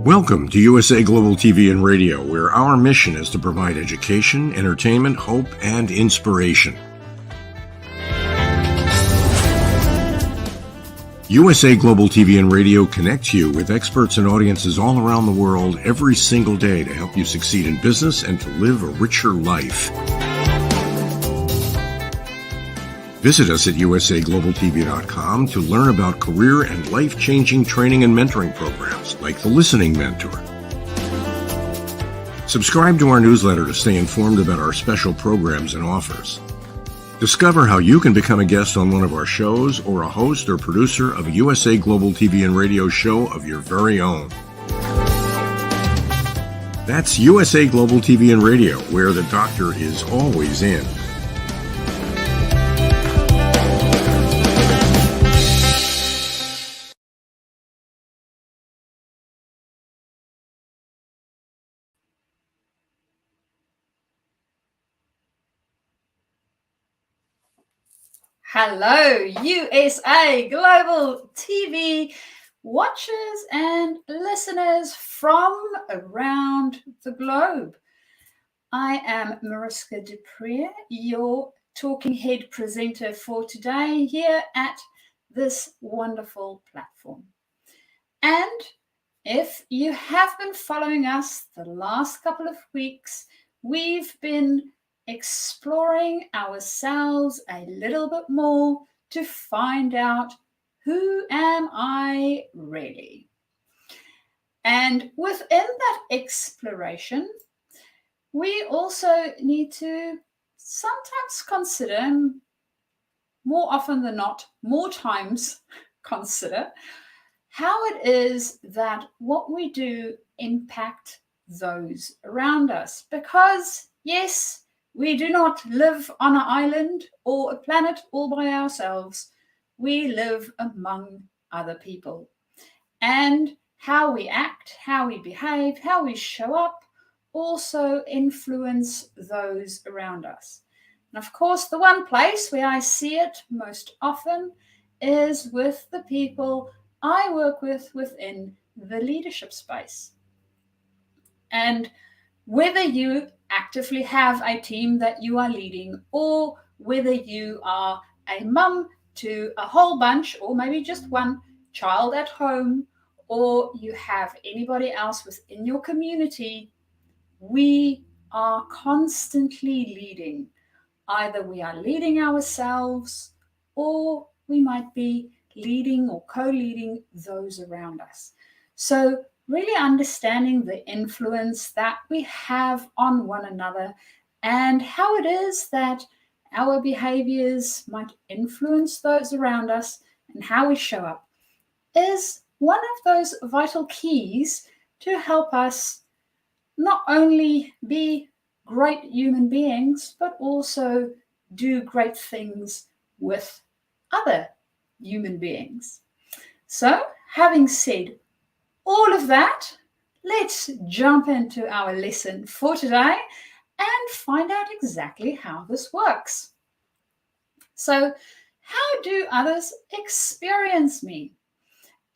Welcome to USA Global TV and Radio, where our mission is to provide education, entertainment, hope, and inspiration. USA Global TV and Radio connects you with experts and audiences all around the world every single day to help you succeed in business and to live a richer life. Visit us at usaglobaltv.com to learn about career and life-changing training and mentoring programs like the Listening Mentor. Subscribe to our newsletter to stay informed about our special programs and offers. Discover how you can become a guest on one of our shows or a host or producer of a USA Global TV and Radio show of your very own. That's USA Global TV and Radio, where the doctor is always in. Hello, USA Global TV watchers and listeners from around the globe. I am Mariska du Preez, your talking head presenter for today here at this wonderful platform. And if you have been following us the last couple of weeks, we've been exploring ourselves a little bit more to find out, who am I really? And within that exploration, we also need to sometimes consider, more often than not, more times consider, how it is that what we do impact those around us. Because yes, we do not live on an island or a planet all by ourselves. We live among other people. And how we act, how we behave, how we show up also influence those around us. And of course, the one place where I see it most often is with the people I work with within the leadership space. And whether you actively have a team that you are leading, or whether you are a mum to a whole bunch, or maybe just one child at home, or you have anybody else within your community, we are constantly leading. Either we are leading ourselves, or we might be leading or co-leading those around us. So really understanding the influence that we have on one another and how it is that our behaviors might influence those around us and how we show up is one of those vital keys to help us not only be great human beings, but also do great things with other human beings. So, having said all of that, let's jump into our lesson for today and find out exactly how this works. So, how do others experience me?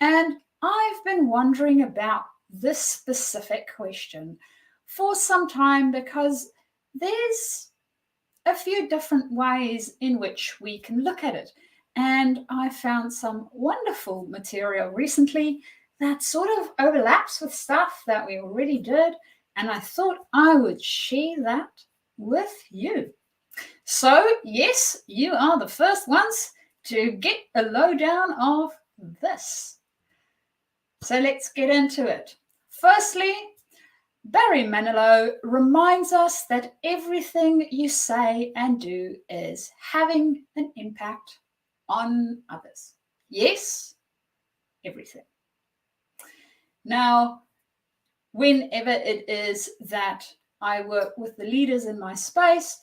And I've been wondering about this specific question for some time because there's a few different ways in which we can look at it. And I found some wonderful material recently that sort of overlaps with stuff that we already did, and I thought I would share that with you. So yes, you are the first ones to get a lowdown of this. So let's get into it. Firstly, Barry Manilow reminds us that everything you say and do is having an impact on others. Yes, everything. Now, whenever it is that I work with the leaders in my space,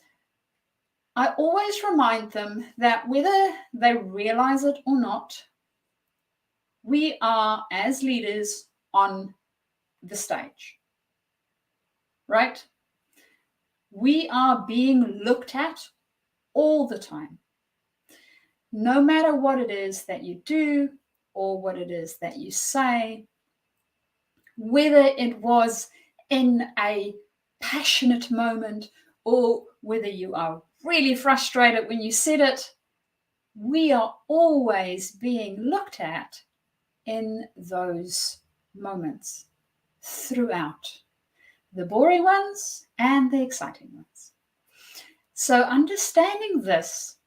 I always remind them that whether they realize it or not, we are, as leaders, on the stage, right? We are being looked at all the time. No matter what it is that you do or what it is that you say, whether it was in a passionate moment or whether you are really frustrated when you said it, we are always being looked at in those moments throughout, the boring ones and the exciting ones. So understanding this,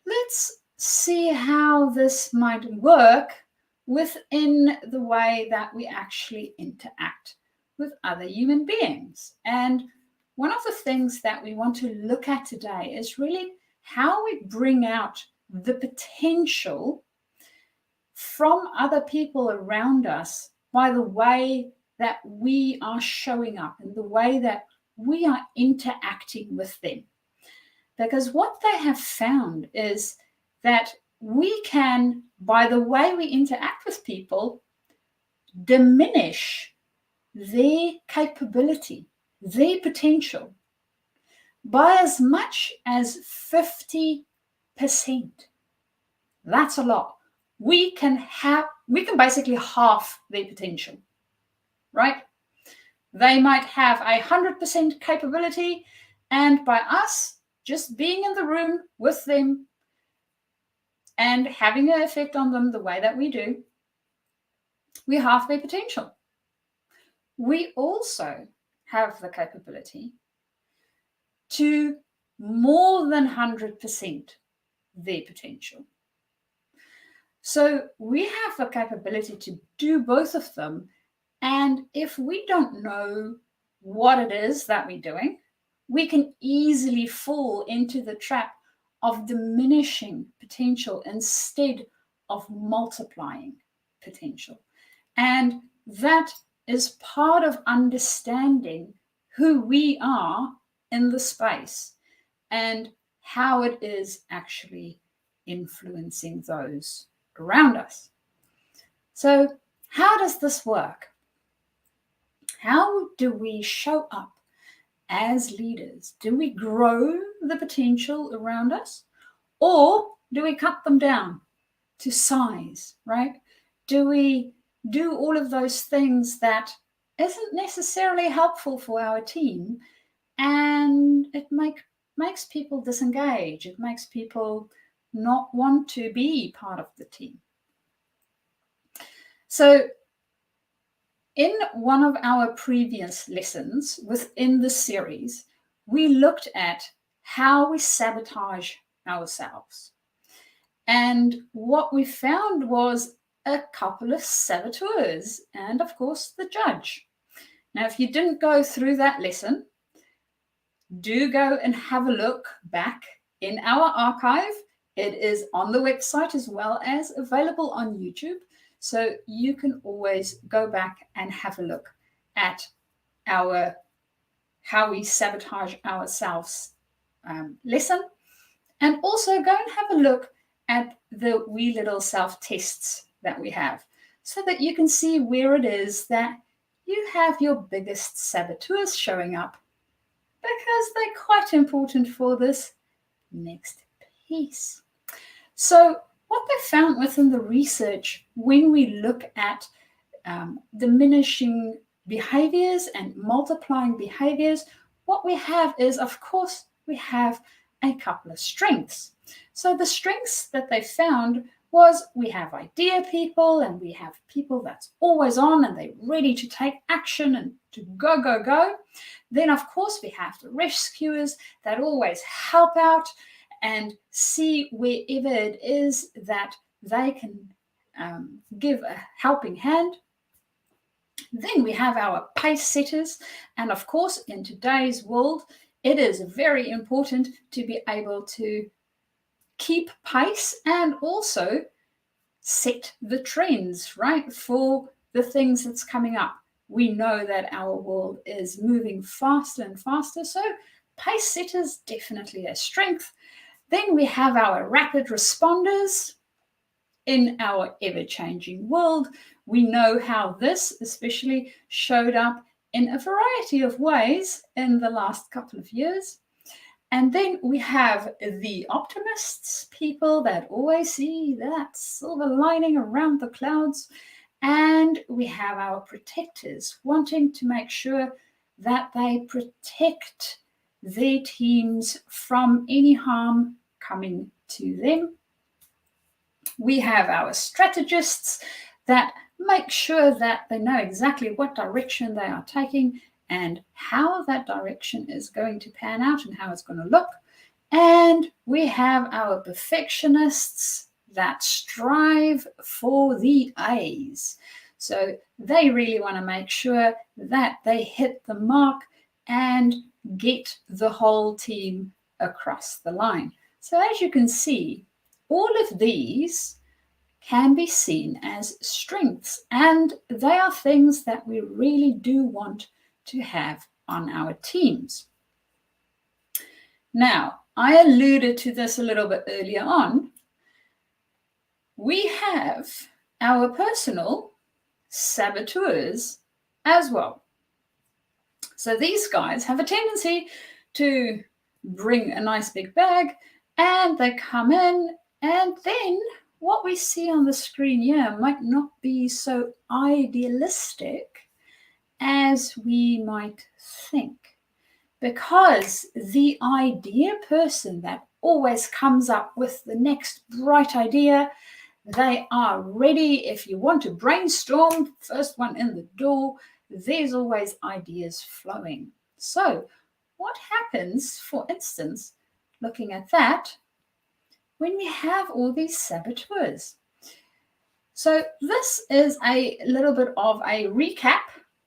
let's see how this might work within the way that we actually interact with other human beings. And one of the things that we want to look at today is really how we bring out the potential from other people around us by the way that we are showing up and the way that we are interacting with them. Because what they have found is that we can, by the way we interact with people, diminish their capability, their potential by as much as 50%. That's a lot. We can basically half their potential, right? They might have 100% capability, and by us just being in the room with them and having an effect on them the way that we do, we half their potential. We also have the capability to more than 100% their potential. So we have the capability to do both of them. And if we don't know what it is that we're doing, we can easily fall into the trap of diminishing potential instead of multiplying potential. And that is part of understanding who we are in the space and how it is actually influencing those around us. So how does this work? How do we show up as leaders? Do we grow the potential around us, or do we cut them down to size, right? Do we do all of those things that isn't necessarily helpful for our team, and it makes people disengage? It makes people not want to be part of the team. So in one of our previous lessons within the series, we looked at how we sabotage ourselves. And what we found was a couple of saboteurs and, of course, the judge. Now, if you didn't go through that lesson, do go and have a look back in our archive. It is on the website as well as available on YouTube. So you can always go back and have a look at our how we sabotage ourselves lesson. And also go and have a look at the wee little self-tests that we have so that you can see where it is that you have your biggest saboteurs showing up, because they're quite important for this next piece. So what they found within the research when we look at diminishing behaviors and multiplying behaviors, what we have is, of course, we have a couple of strengths. So the strengths that they found was we have idea people, and we have people that's always on and they're ready to take action and to go, go, go. Then, of course, we have the rescuers that always help out and see wherever it is that they can give a helping hand. Then we have our pace setters. And of course, in today's world, it is very important to be able to keep pace and also set the trends, right, for the things that's coming up. We know that our world is moving faster and faster, so pace setters definitely a strength. Then we have our rapid responders. In our ever-changing world, we know how this especially showed up in a variety of ways in the last couple of years. And then we have the optimists, people that always see that silver lining around the clouds. And we have our protectors wanting to make sure that they protect their teams from any harm coming to them. We have our strategists that make sure that they know exactly what direction they are taking and how that direction is going to pan out and how it's going to look. And we have our perfectionists that strive for the A's. So they really want to make sure that they hit the mark and get the whole team across the line. So as you can see, all of these can be seen as strengths, and they are things that we really do want to have on our teams. Now, I alluded to this a little bit earlier on. We have our personal saboteurs as well. So these guys have a tendency to bring a nice big bag, and they come in, and then what we see on the screen here might not be so idealistic as we might think, because the idea person that always comes up with the next bright idea, they are ready. If you want to brainstorm, first one in the door, there's always ideas flowing. So what happens, for instance, looking at that, when we have all these saboteurs? So this is a little bit of a recap,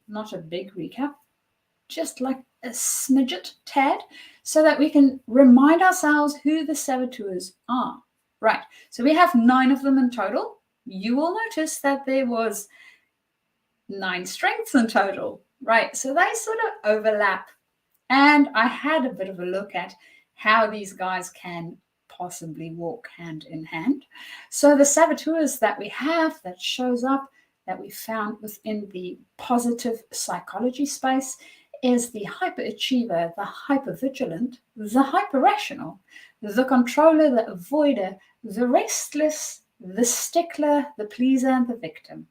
not a big recap, just like a smidget tad, so that we can remind ourselves who the saboteurs are. Right, so we have 9 of them in total. You will notice that there was 9 strengths in total, right? So they sort of overlap. And I had a bit of a look at how these guys can possibly walk hand in hand. So the saboteurs that we have that shows up, that we found within the positive psychology space, is the hyperachiever, the hypervigilant, the hyperrational, the controller, the avoider, the restless, the stickler, the pleaser, and the victim.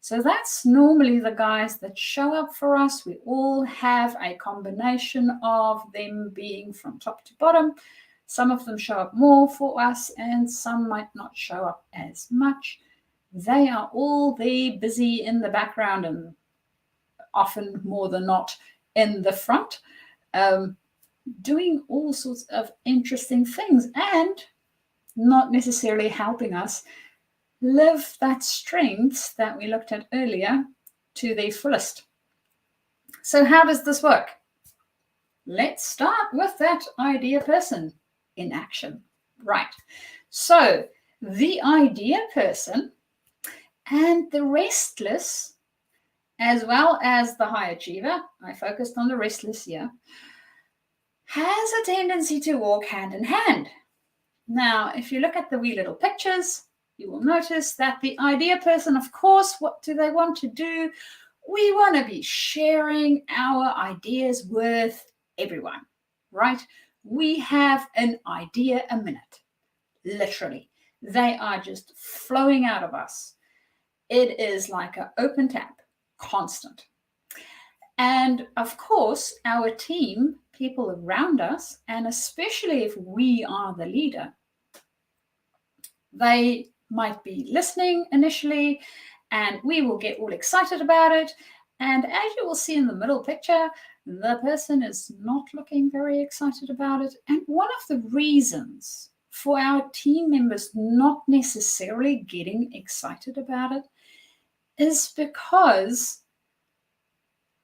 So that's normally the guys that show up for us. We all have a combination of them being from top to bottom. Some of them show up more for us, and some might not show up as much. They are all there busy in the background, and often more than not in the front, doing all sorts of interesting things and not necessarily helping us live that strength that we looked at earlier to their fullest. So how does this work? Let's start with that idea person in action. Right. So the idea person and the restless, as well as the high achiever, I focused on the restless here, has a tendency to walk hand in hand. Now, if you look at the wee little pictures, you will notice that the idea person, of course, what do they want to do? We want to be sharing our ideas with everyone, right? We have an idea a minute, literally. They are just flowing out of us. It is like an open tap, constant. And of course, our team, people around us, and especially if we are the leader, they might be listening initially, and we will get all excited about it. And as you will see in the middle picture, the person is not looking very excited about it. And one of the reasons for our team members not necessarily getting excited about it is because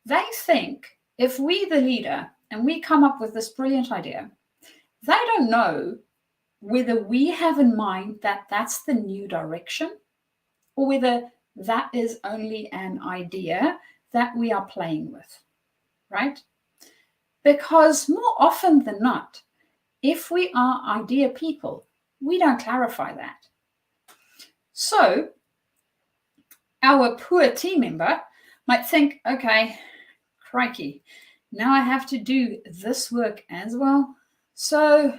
they think if we, the leader, and we come up with this brilliant idea, they don't know whether we have in mind that that's the new direction, or whether that is only an idea that we are playing with, right? Because more often than not, if we are idea people, we don't clarify that. So our poor team member might think, okay, crikey, now I have to do this work as well. So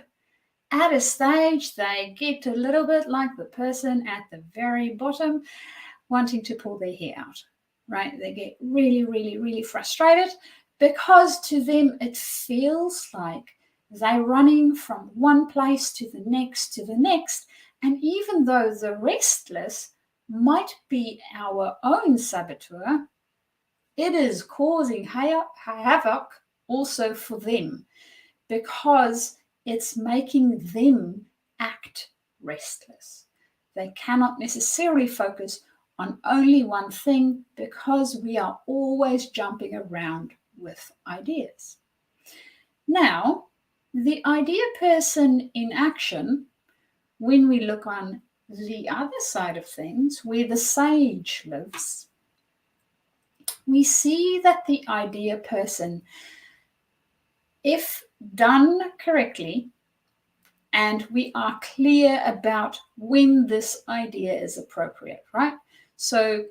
at a stage, they get a little bit like the person at the very bottom, wanting to pull their hair out, right? They get really, really, really frustrated because to them it feels like they're running from one place to the next to the next. And even though the restless might be our own saboteur, it is causing havoc also for them because it's making them act restless. They cannot necessarily focus on only one thing because we are always jumping around with ideas. Now, the idea person in action, when we look on the other side of things, where the sage lives, we see that the idea person, if done correctly, and we are clear about when this idea is appropriate, right? So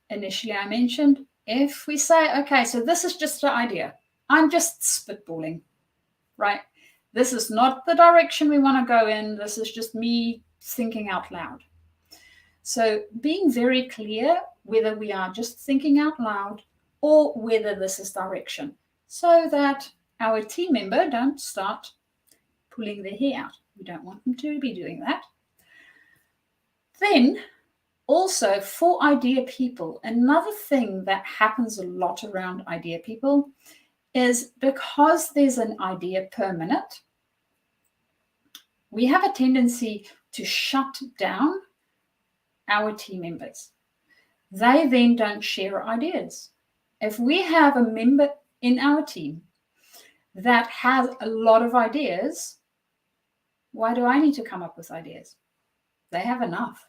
initially I mentioned, if we say, okay, so this is just an idea, I'm just spitballing, right? This is not the direction we want to go in. This is just me thinking out loud. So being very clear whether we are just thinking out loud or whether this is direction, so that our team member don't start pulling their hair out. We don't want them to be doing that. Then also for idea people, another thing that happens a lot around idea people is because there's an idea per minute, we have a tendency to shut down our team members. They then don't share ideas. If we have a member in our team that has a lot of ideas, why do I need to come up with ideas? They have enough,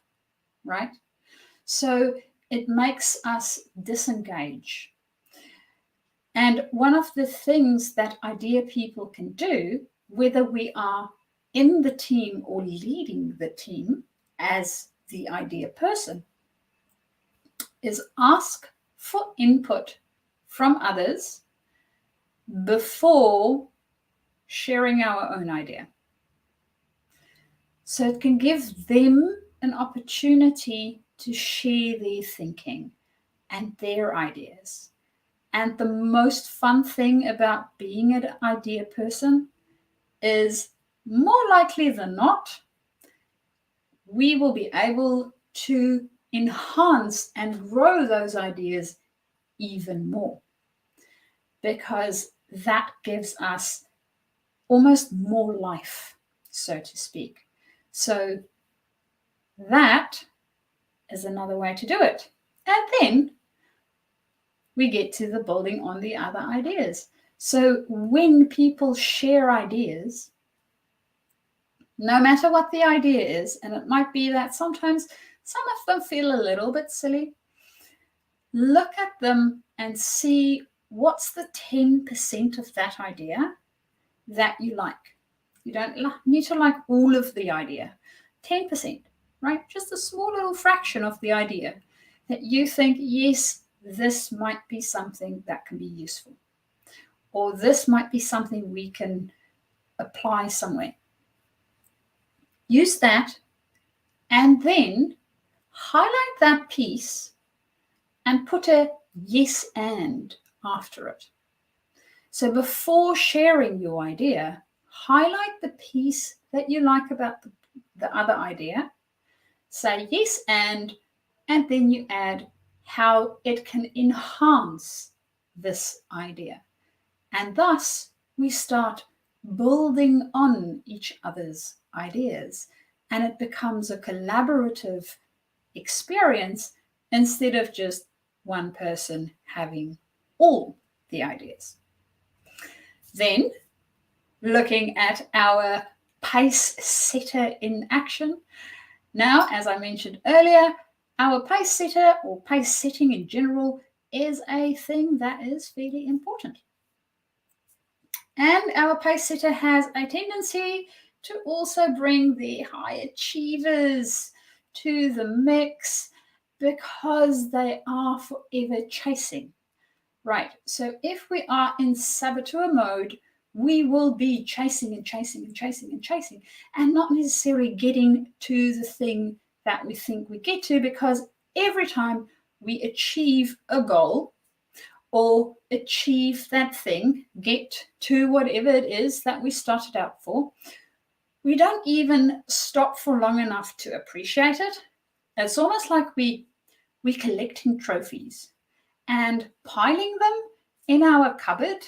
right? So it makes us disengage. And one of the things that idea people can do, whether we are in the team or leading the team as the idea person, is ask for input from others before sharing our own idea. So it can give them an opportunity to share their thinking and their ideas. And the most fun thing about being an idea person is, more likely than not, we will be able to enhance and grow those ideas even more, because that gives us almost more life, so to speak. So that is another way to do it. And then we get to the building on the other ideas. So when people share ideas, no matter what the idea is, and it might be that sometimes some of them feel a little bit silly, look at them and see what's the 10% of that idea that you like. You don't need to like all of the idea. 10%, right? Just a small little fraction of the idea that you think, yes, this might be something that can be useful, or this might be something we can apply somewhere. Use that and then highlight that piece and put a yes and after it. So before sharing your idea, highlight the piece that you like about the other idea, say yes and then you add how it can enhance this idea. And thus we start building on each other's ideas, and it becomes a collaborative experience instead of just one person having all the ideas. Then, looking at our pace setter in action. Now, as I mentioned earlier, our pace setter, or pace setting in general, is a thing that is fairly important. And our pace setter has a tendency to also bring the high achievers to the mix because they are forever chasing. Right, so if we are in saboteur mode, we will be chasing and chasing and chasing and chasing, and not necessarily getting to the thing that we think we get to, because every time we achieve a goal or achieve that thing, get to whatever it is that we started out for, we don't even stop for long enough to appreciate it. It's almost like we're collecting trophies and piling them in our cupboard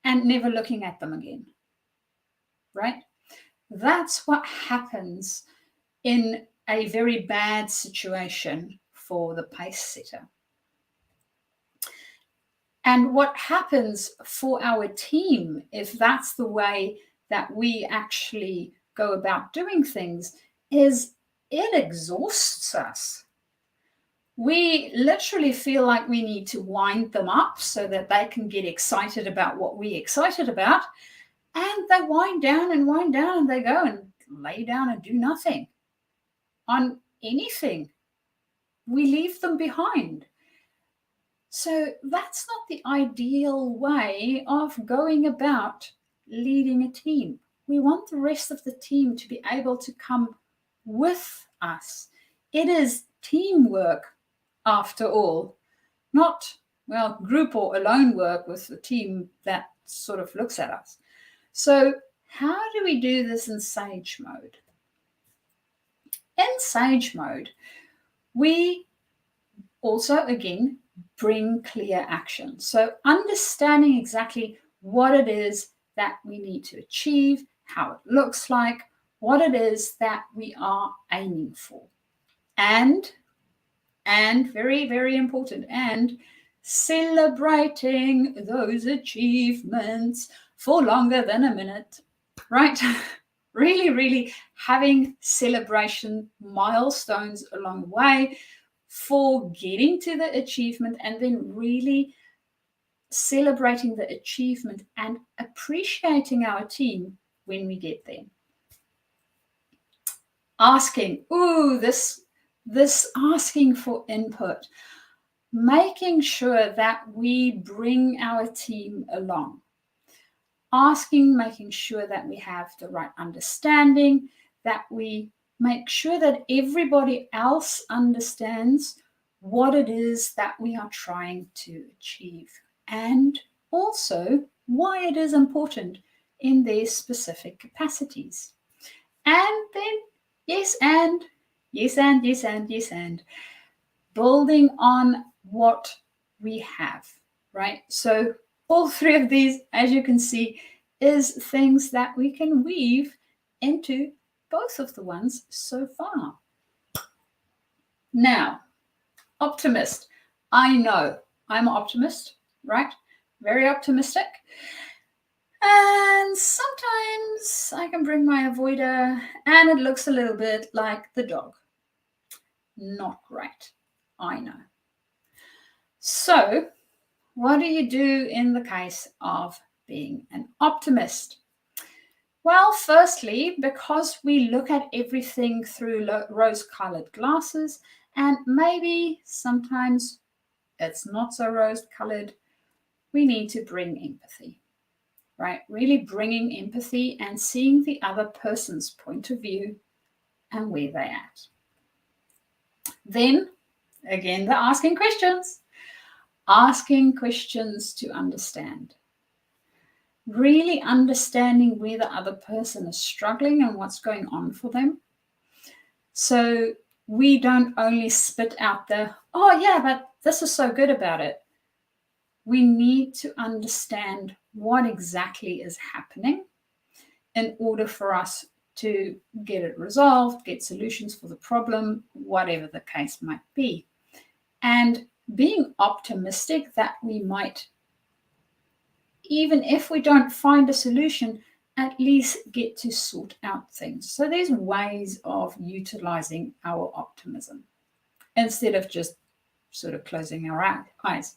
and never looking at them again, right? That's what happens in a very bad situation for the pace setter. And what happens for our team, if that's the way that we actually go about doing things, is it exhausts us. We literally feel like we need to wind them up so that they can get excited about what we're excited about. And they wind down and they go and lay down and do nothing on anything. We leave them behind. So that's not the ideal way of going about leading a team. We want the rest of the team to be able to come with us. It is teamwork, after all, not, well, group or alone work with the team that sort of looks at us. So how do we do this in Sage mode? In Sage mode, we also, again, bring clear action. So understanding exactly what it is that we need to achieve, how it looks like, what it is that we are aiming for. And very, very important, and celebrating those achievements for longer than a minute, right? Really, really having celebration milestones along the way for getting to the achievement, and then really celebrating the achievement and appreciating our team when we get there. Asking, this asking for input, making sure that we bring our team along. Asking, making sure that we have the right understanding, that we make sure that everybody else understands what it is that we are trying to achieve, and also why it is important in their specific capacities. And then, yes, and building on what we have, right? So all three of these, as you can see, is things that we can weave into both of the ones so far. Now, optimist. I know I'm an optimist, right? Very optimistic. And sometimes I can bring my avoider and it looks a little bit like the dog. Not great, I know. So, what do you do in the case of being an optimist? Well, firstly, because we look at everything through rose-colored glasses, and maybe sometimes it's not so rose-colored, we need to bring empathy, right? Really bringing empathy and seeing the other person's point of view and where they're at. Then, again, the asking questions to understand. Really understanding where the other person is struggling and what's going on for them. So we don't only spit out the, oh yeah, but this is so good about it. We need to understand what exactly is happening in order for us to get it resolved, get solutions for the problem, whatever the case might be. And being optimistic that we might, even if we don't find a solution, at least get to sort out things. So there's ways of utilizing our optimism instead of just sort of closing our eyes.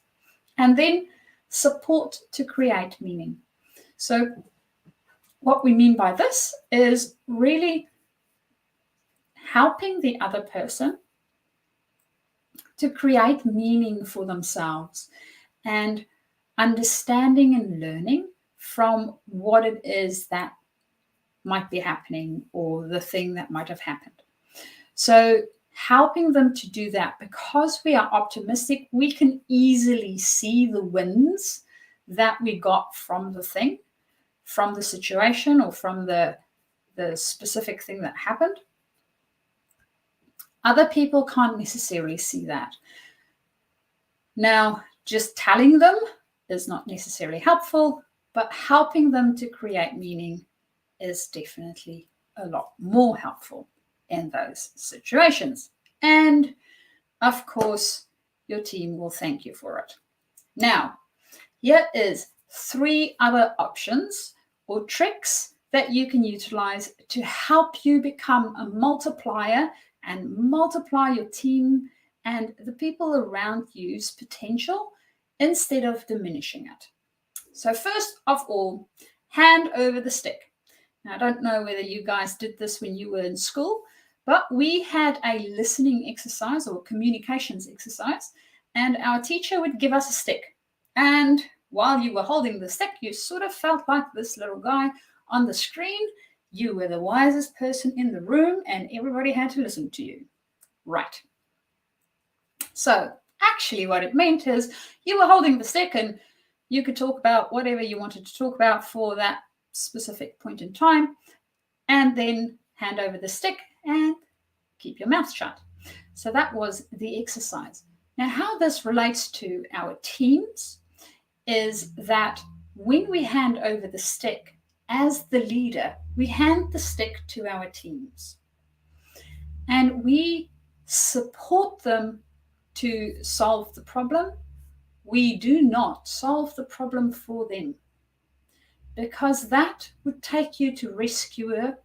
And then support to create meaning. So what we mean by this is really helping the other person to create meaning for themselves and understanding and learning from what it is that might be happening or the thing that might have happened. So helping them to do that. Because we are optimistic, we can easily see the wins that we got from the thing, from the situation, or from the specific thing that happened. Other people can't necessarily see that. Now, just telling them is not necessarily helpful, but helping them to create meaning is definitely a lot more helpful in those situations. And of course, your team will thank you for it. Now, here is 3 other options or tricks that you can utilize to help you become a multiplier and multiply your team and the people around you's potential instead of diminishing it. So first of all, hand over the stick. Now, I don't know whether you guys did this when you were in school, but we had a listening exercise or communications exercise, and our teacher would give us a stick. And while you were holding the stick, you sort of felt like this little guy on the screen. You were the wisest person in the room, and everybody had to listen to you. Right. So actually what it meant is you were holding the stick and you could talk about whatever you wanted to talk about for that specific point in time, and then hand over the stick and keep your mouth shut. So that was the exercise. Now, how this relates to our teams is that when we hand over the stick, as the leader, we hand the stick to our teams and we support them to solve the problem. We do not solve the problem for them, because that would take you to rescuer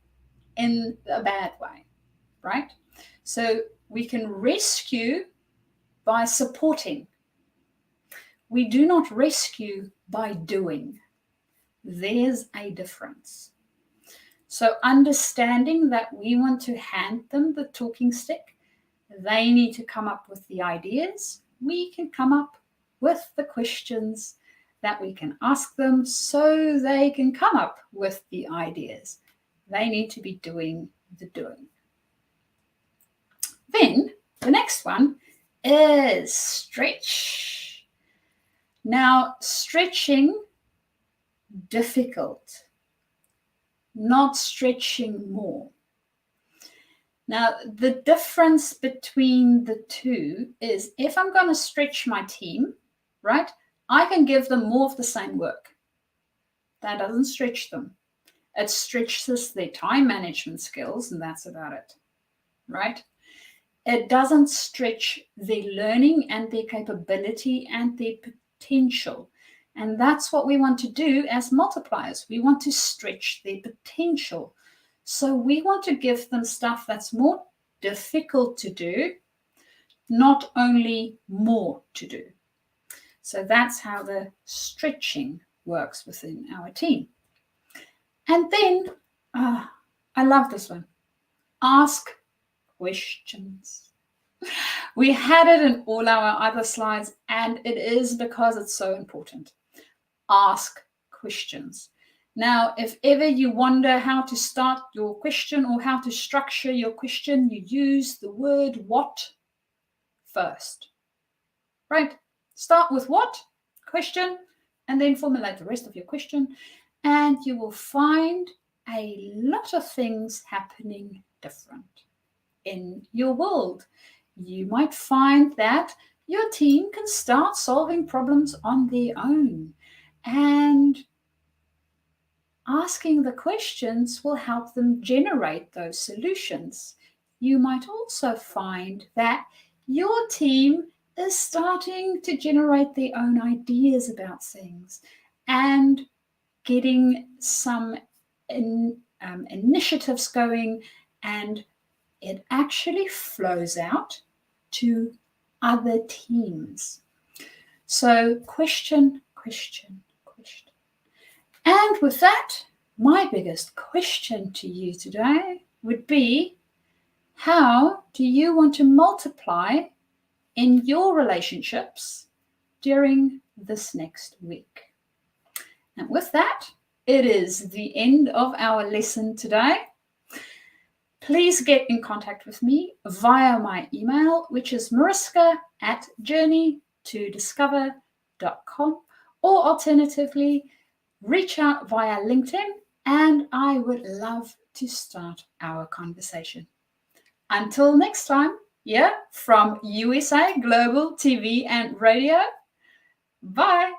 in a bad way, right? So we can rescue by supporting. We do not rescue by doing. There's a difference. So understanding that we want to hand them the talking stick, they need to come up with the ideas. We can come up with the questions that we can ask them so they can come up with the ideas. They need to be doing the doing. Then the next one is stretch. Now, stretching, difficult, not stretching more. Now, the difference between the two is if I'm going to stretch my team, right, I can give them more of the same work. That doesn't stretch them. It stretches their time management skills, and that's about it, right? It doesn't stretch their learning and their capability and their potential. And that's what we want to do as multipliers. We want to stretch their potential. So we want to give them stuff that's more difficult to do, not only more to do. So that's how the stretching works within our team. And then, I love this one. Ask questions. We had it in all our other slides, and it is because it's so important. Ask questions. Now, if ever you wonder how to start your question or how to structure your question, you use the word what first, right? Start with what? Question, and then formulate the rest of your question, and you will find a lot of things happening different in your world. You might find that your team can start solving problems on their own, and asking the questions will help them generate those solutions. You might also find that your team is starting to generate their own ideas about things and getting some initiatives going, and it actually flows out to other teams. So question, question, question. And with that, my biggest question to you today would be, how do you want to multiply in your relationships during this next week? And with that, it is the end of our lesson today. please get in contact with me via my email, which is mariska@journeytodiscover.com, or alternatively, reach out via LinkedIn, and I would love to start our conversation. Until next time, from USA Global TV and Radio, bye.